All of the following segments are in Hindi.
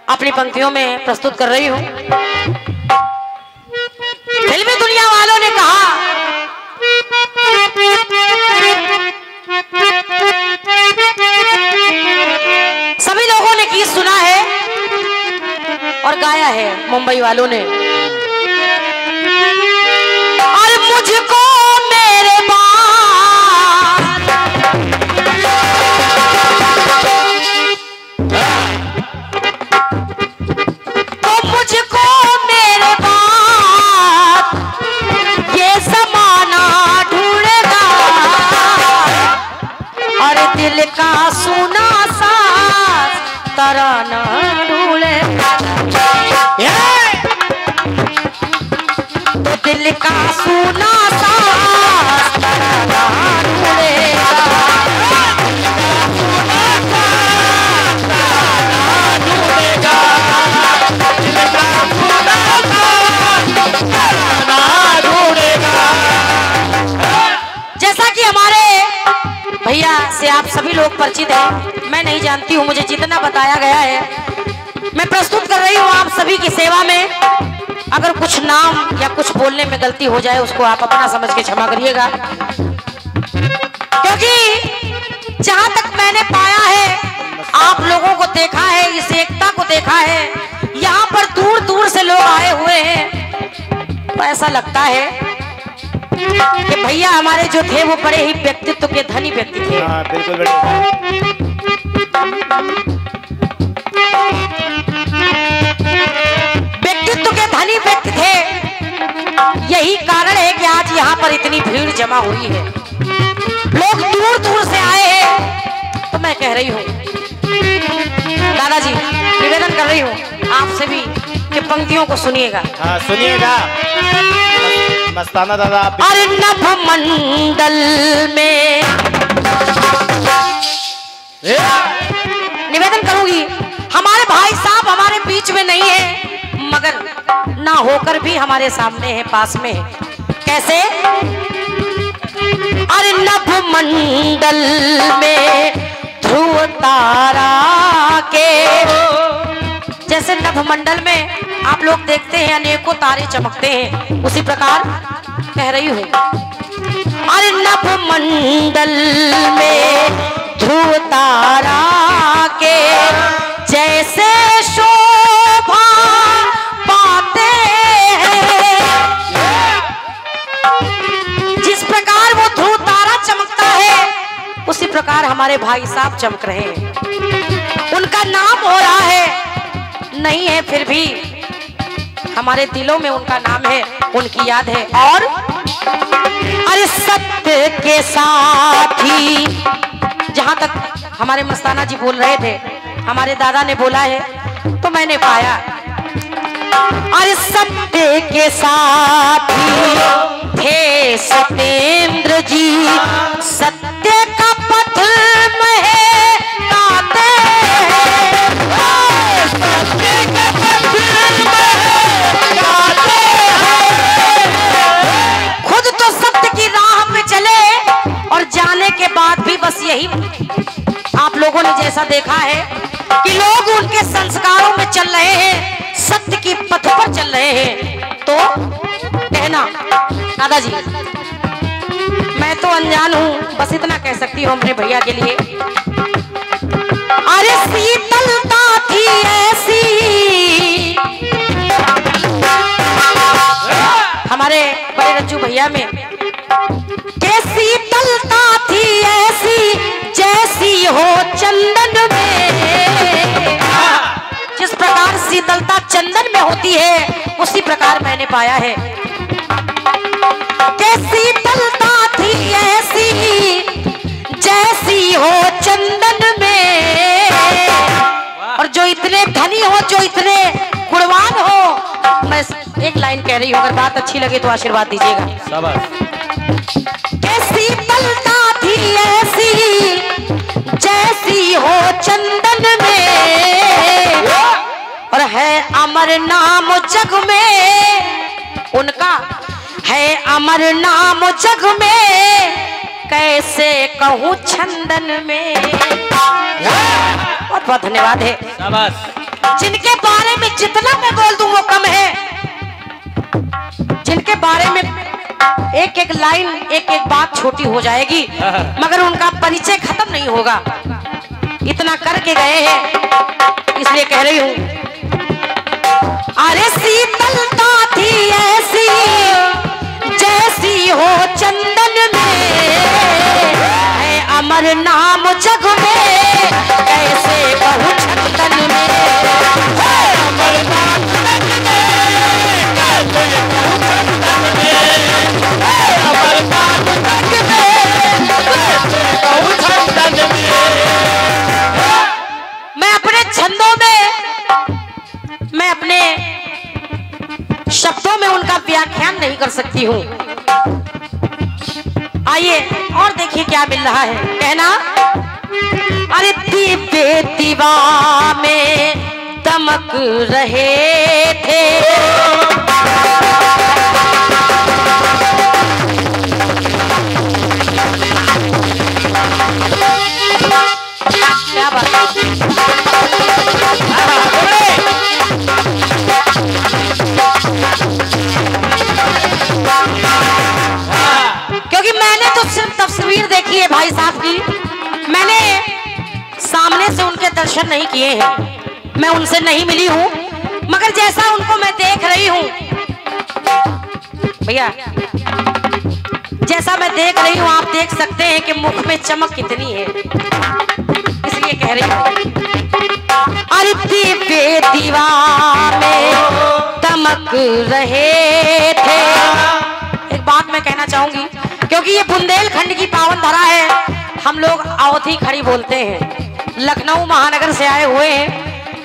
अपनी पंक्तियों में प्रस्तुत कर रही हूँ। फिल्मी दुनिया वालों ने कहा सभी लोगों ने गीत सुना है और गाया है मुंबई वालों ने, और मुझको मेरे बात तो मुझको मेरे बात ये समाना ढूंढेगा, और दिल का सुना सास तराना ढूंढेगा, तो दिल का सुना सास तराना ढूंढेगा, जैसा कि हमारे भैया से आप सभी लोग परिचित हैं, मैं नहीं जानती हूँ, मुझे जितना बताया गया है मैं प्रस्तुत कर रही हूँ आप सभी की सेवा में। अगर कुछ नाम या कुछ बोलने में गलती हो जाए उसको आप अपना समझ के क्षमा करिएगा, क्योंकि जहां तक मैंने पाया है, आप लोगों को देखा है, इस एकता को देखा है, यहाँ पर दूर दूर से लोग आए हुए हैं, तो ऐसा लगता है कि भैया हमारे जो थे वो बड़े ही व्यक्तित्व के धनी व्यक्ति थे। हाँ, बिल्कुल व्यक्तित्व के धनी व्यक्ति थे, यही कारण है कि आज यहाँ पर इतनी भीड़ जमा हुई है, लोग दूर दूर से आए हैं। तो मैं कह रही हूँ दादाजी, निवेदन कर रही हूँ आपसे भी कि पंक्तियों को सुनिएगा। हाँ, सुनिएगा मस्ताना दादा। अरे नभ मंडल में निवेदन करूंगी, हमारे भाई साहब हमारे बीच में नहीं है, मगर ना होकर भी हमारे सामने है, पास में है। कैसे? अरे नभ मंडल में ध्रुव तारा के, जैसे नभ मंडल में आप लोग देखते हैं अनेकों तारे चमकते हैं, उसी प्रकार कह रही हूँ। अरे नभ मंडल में ध्रुव तारा के जैसे शोभा पाते हैं, जिस प्रकार वो ध्रुव तारा चमकता है उसी प्रकार हमारे भाई साहब चमक रहे हैं। उनका नाम हो रहा है नहीं है, फिर भी हमारे दिलों में उनका नाम है, उनकी याद है। और अरे सत्य के साथी, जहां तक हमारे मस्ताना जी बोल रहे थे, हमारे दादा ने बोला है तो मैंने पाया। अरे सत्य के साथी थे सत्येंद्र जी, सत्य का पथ में गाते हैं, सत्य का पथ में गाते हैं। खुद तो सत्य की राह पे चले और जाने के बाद भी बस यही आप लोगों ने जैसा देखा है कि लोग उनके संस्कारों में चल रहे हैं, सत्य की पथ पर चल रहे हैं। तो कहना दादाजी, मैं तो अनजान हूं, बस इतना कह सकती हूं अपने भैया के लिए। अरे शीतलता थी ऐसी, हमारे बड़े रज्जू भैया में, के शीतलता थी ऐसी जैसी हो चंदन में, जिस प्रकार शीतलता चंदन में होती है उसी प्रकार मैंने पाया है कि शीतलता थी ऐसी जैसी हो चंदन में। और जो इतने धनी हो, जो इतने गुणवान हो, मैं एक लाइन कह रही हूँ, अगर बात अच्छी लगे तो आशीर्वाद दीजिएगा। शीतलता थी ऐसी जैसी हो चंदन में, और है अमर नाम जग में उनका, है अमर नाम जग में, कैसे कहूँ छंदन में। बहुत बहुत धन्यवाद है। जिनके बारे में जितना मैं बोल दूं वो कम है, जिनके बारे में एक एक लाइन एक एक बात छोटी हो जाएगी मगर उनका परिचय खत्म नहीं होगा। इतना करके गए हैं इसलिए कह रही हूं। अरे शीतलता थी ऐसी जैसी हो चंदन में, है अमर नाम जग में कैसे कहूं चंदन में, है अमर नाम जग में कैसे कहूं चंदन में, है अमर नाम जग में कैसे कहूं चंदन में। मैं अपने छंदों में, मैं अपने शब्दों में उनका व्याख्यान नहीं कर सकती हूँ। आइए और देखिए क्या मिल रहा है। कहना अरे दीपे दीवा में दमक रहे थे, क्या बात है? क्योंकि मैंने तो सिर्फ तस्वीर देखी है भाई साहब की, मैंने सामने से उनके दर्शन नहीं किए हैं, मैं उनसे नहीं मिली हूँ, मगर जैसा उनको मैं देख रही हूँ भैया, जैसा मैं देख रही हूँ आप देख सकते हैं कि मुख में चमक कितनी है, इसलिए कह रही हूँ। अरे दीपे दीवा में दमक रहे थे। एक बात मैं कहना चाहूंगी, क्योंकि ये बुंदेलखंड की पावन धरा है, हम लोग अवधी खड़ी बोलते हैं, लखनऊ महानगर से आए हुए हैं,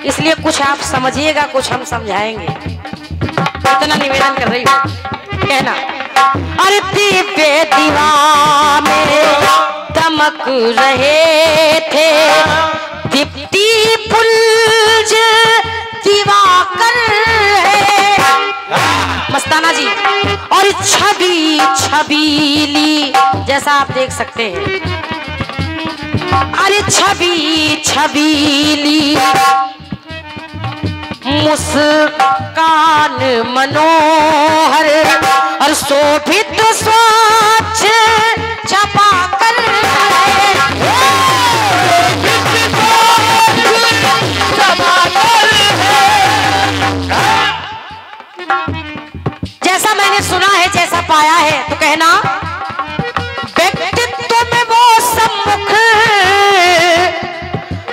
इसलिए कुछ आप समझिएगा कुछ हम समझाएंगे, इतना निवेदन कर रही हूँ। कहना अरे दीपे दीवा में दमक रहे थे, दीप्ति पुंज दिवाकर है मस्ताना जी, और छवि छबीली जैसा आप देख सकते हैं। अरे छवि छबीली मुस्कान मनोहर और शोभित स्वच्छ छपाकर जैसा मैंने सुना है जैसा पाया है, तो कहना व्यक्तित्व में वो सम्मुख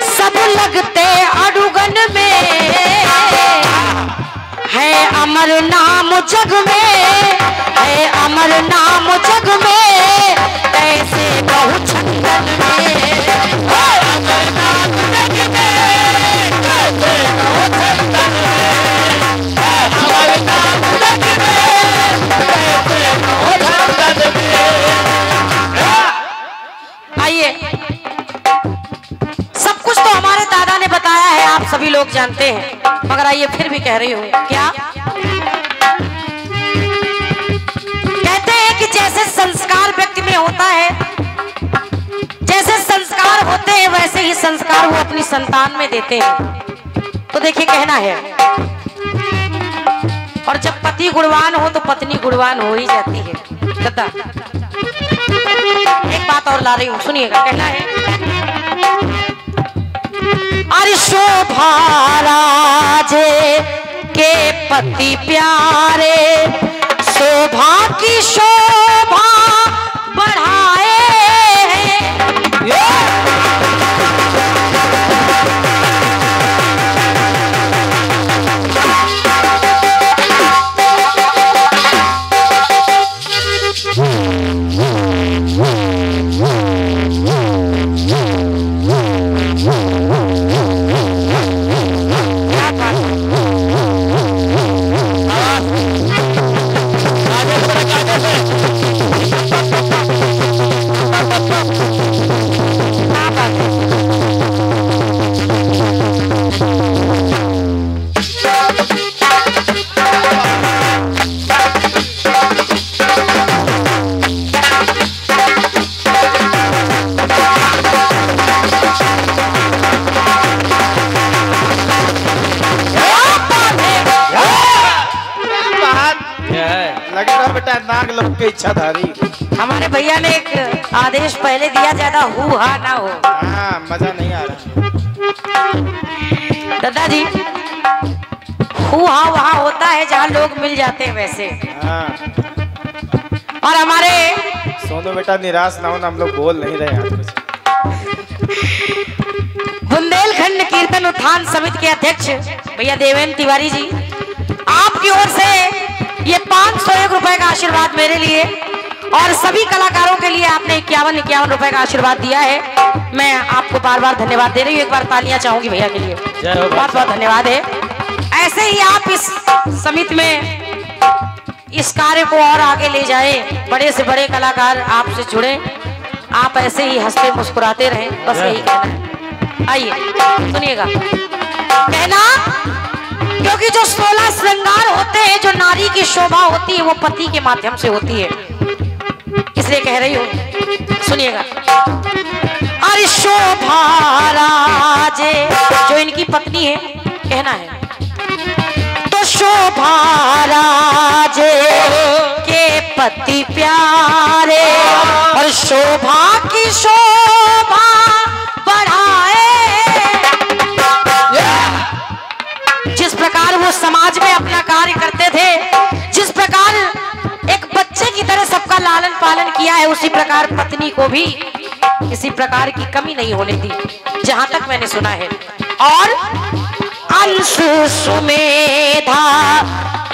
सब लगते अड़ुगन में, है अमर नाम जग में, है अमर नाम जग में कैसे कहूं चंदन में, है अमर नाम जग में कैसे कहूं चंदन में, है अमर नाम जग में कैसे कहूं चंदन में। आइए, सब कुछ तो हमारे दादा ने बताया है, आप सभी लोग जानते हैं, मगर आइए फिर भी कह रही हूँ। क्या कहते हैं कि जैसे संस्कार व्यक्ति में होता है, जैसे संस्कार होते हैं वैसे ही संस्कार वो अपनी संतान में देते हैं। तो देखिए कहना है, और जब पति गुणवान हो तो पत्नी गुणवान हो ही जाती है। दादा एक बात और ला रही हूँ, सुनिएगा। कहना है अरे शोभा राजे के पति प्यारे, शोभा की शोभा बढ़ाए खतरनाक लोग की इच्छाधारी। हमारे भैया ने एक आदेश पहले दिया, ज्यादा हु हा ना हो। हाँ, मजा नहीं आ रहा। दादाजी, हु हा वहाँ होता है जहाँ लोग मिल जाते हैं वैसे। हाँ। और हमारे सोनू बेटा निराश ना हो ना, हम लोग बोल नहीं रहे आज कुछ। बुंदेलखंड कीर्तन उत्थान समिति के अध्यक्ष भैया देवेंद्र तिवारी जी, आपकी ओर से ये 501 रुपए का आशीर्वाद मेरे लिए और सभी कलाकारों के लिए आपने 51 रुपए का आशीर्वाद दिया है। मैं आपको बार बार धन्यवाद दे रही हूँ। एक बार तालियां चाहूंगी भैया के लिए, बहुत बहुत धन्यवाद है। ऐसे ही आप इस समिति में इस कार्य को और आगे ले जाएं, बड़े से बड़े कलाकार आपसे जुड़े, आप ऐसे ही हंसते मुस्कुराते रहें, बस यही कहना है। आइए सुनिएगा। कहना, क्योंकि जो 16 श्रृंगार होते हैं, जो नारी की शोभा होती है, वो पति के माध्यम से होती है, इसलिए कह रही हूँ, सुनिएगा। अरे शोभा राजे, जो इनकी पत्नी है, कहना है तो शोभा राजे के पति प्यारे, और शोभा की शोभा बढ़ाए। जिस प्रकार वो समाज में अपना कार्य करते थे, जिस प्रकार एक बच्चे की तरह सबका लालन पालन किया है, उसी प्रकार पत्नी को भी किसी प्रकार की कमी नहीं होने दी, जहां तक मैंने सुना है। और अंश सुमेधा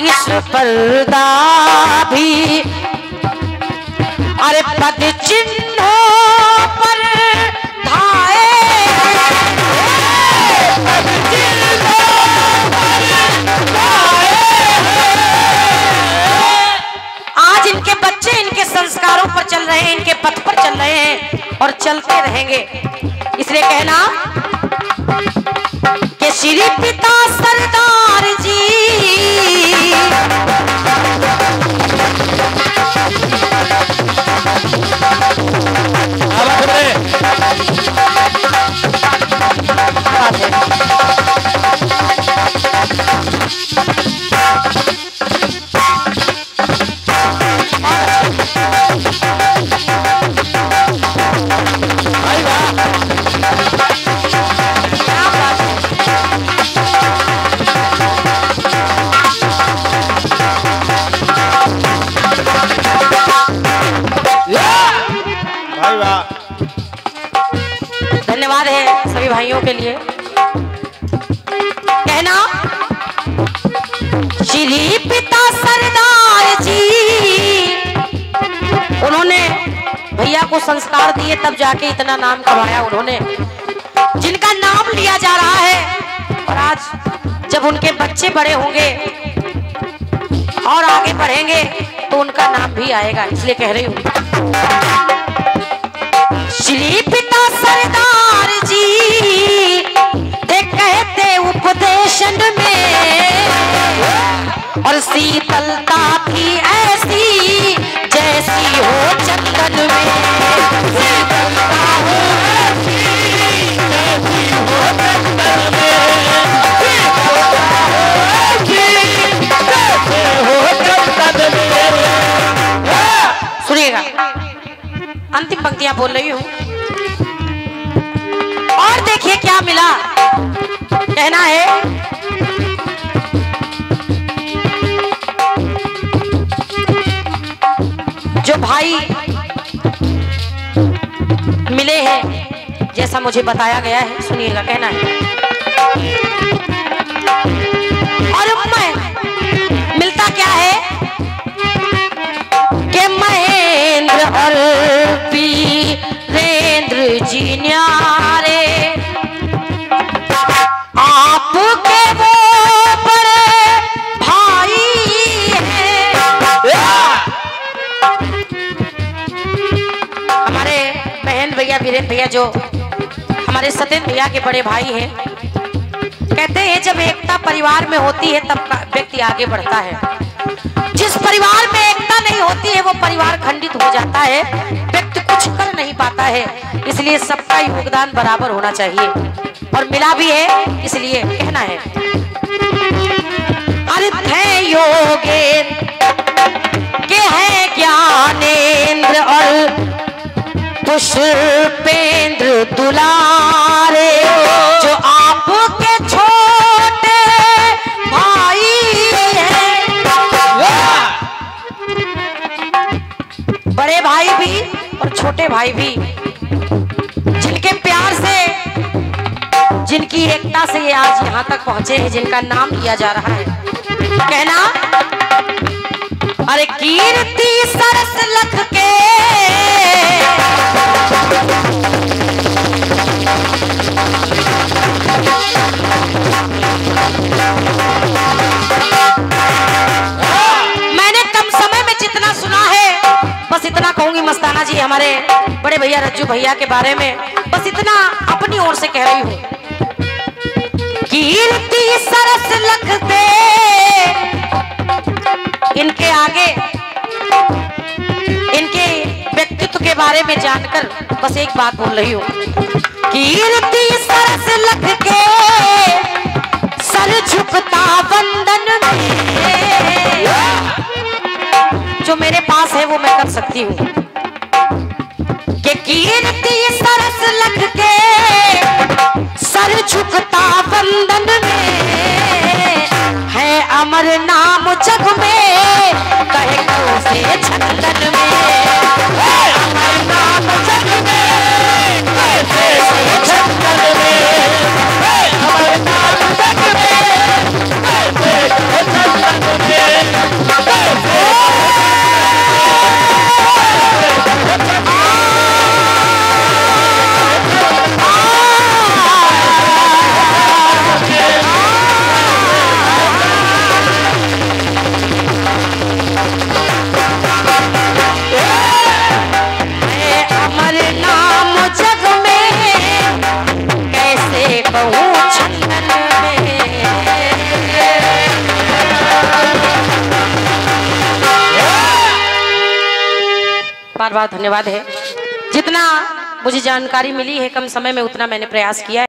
इस पर्दा भी, अरे पद चिन्हों पर धाए। आज इनके बच्चे इनके संस्कारों पर चल रहे हैं, इनके पथ पर चल रहे हैं और चलते रहेंगे। इसलिए कहना कि श्री पिता सरदार जी, धन्यवाद है सभी भाइयों के लिए। कहना, श्री पिता सरदार जी, उन्होंने भैया को संस्कार दिए, तब जाके इतना नाम कमाया उन्होंने, जिनका नाम लिया जा रहा है। और आज जब उनके बच्चे बड़े होंगे और आगे बढ़ेंगे तो उनका नाम भी आएगा, इसलिए कह रही हूँ। श्री पिता सरदार जी ते कहते उपदेशन में, और शीतलता थी ऐसी जैसी हो चंदन में। शीतलता हो ऐसी जैसी हो चंदन में, शीतलता हो ऐसी जैसी हो चंदन में। सुनिएगा, अंतिम पंक्तियां बोल रही हूँ और देखिए क्या मिला। कहना है, जो भाई मिले हैं, जैसा मुझे बताया गया है, सुनिएगा। कहना है, और मैं मिलता क्या है कि महेंद्र और वीरेंद्र जी न्यारे, आपके वो बड़े भाई हैं। हमारे महेंद्र भैया, वीरेंद्र भैया, जो हमारे सत्येंद्र भैया के बड़े भाई हैं, कहते हैं जब एकता परिवार में होती है तब व्यक्ति आगे बढ़ता है। जिस परिवार में एकता नहीं होती है वो परिवार खंडित हो जाता है, व्यक्ति कुछ कर नहीं पाता है। इसलिए सबका योगदान बराबर होना चाहिए, और मिला भी है, इसलिए कहना है, अरे थे योगे के है पुष्पेंद्र दुलारे जो आपके छोटे भाई हैं, बड़े भाई भी और छोटे भाई भी, जिनके प्यार से, जिनकी एकता से ये आज यहाँ तक पहुंचे हैं, जिनका नाम लिया जा रहा है। कहना, अरे कीर्ति सरस लख के मैंने कम समय में जितना सुना है बस इतना कहूंगी मस्ताना जी, हमारे बड़े भैया रज्जू भैया के बारे में बस इतना अपनी ओर से कह रही हूँ। कीर्ति सरस लखते, इनके आगे इनके व्यक्तित्व के बारे में जानकर बस एक बात बोल रही हूँ। कीर्ति सरस लख के सर झुकता वंदन में, जो मेरे पास है वो मैं कर सकती हूँ कि कीर्ति सरस लख के सर झुकता वंदन में है अमर नाम जग में, कहे से छंदन में अमर नाम जग में, कहे से छंदन में अमर नाम जग में, कहे से छंदन में। बार बार धन्यवाद है। जितना मुझे जानकारी मिली है कम समय में उतना मैंने प्रयास किया है।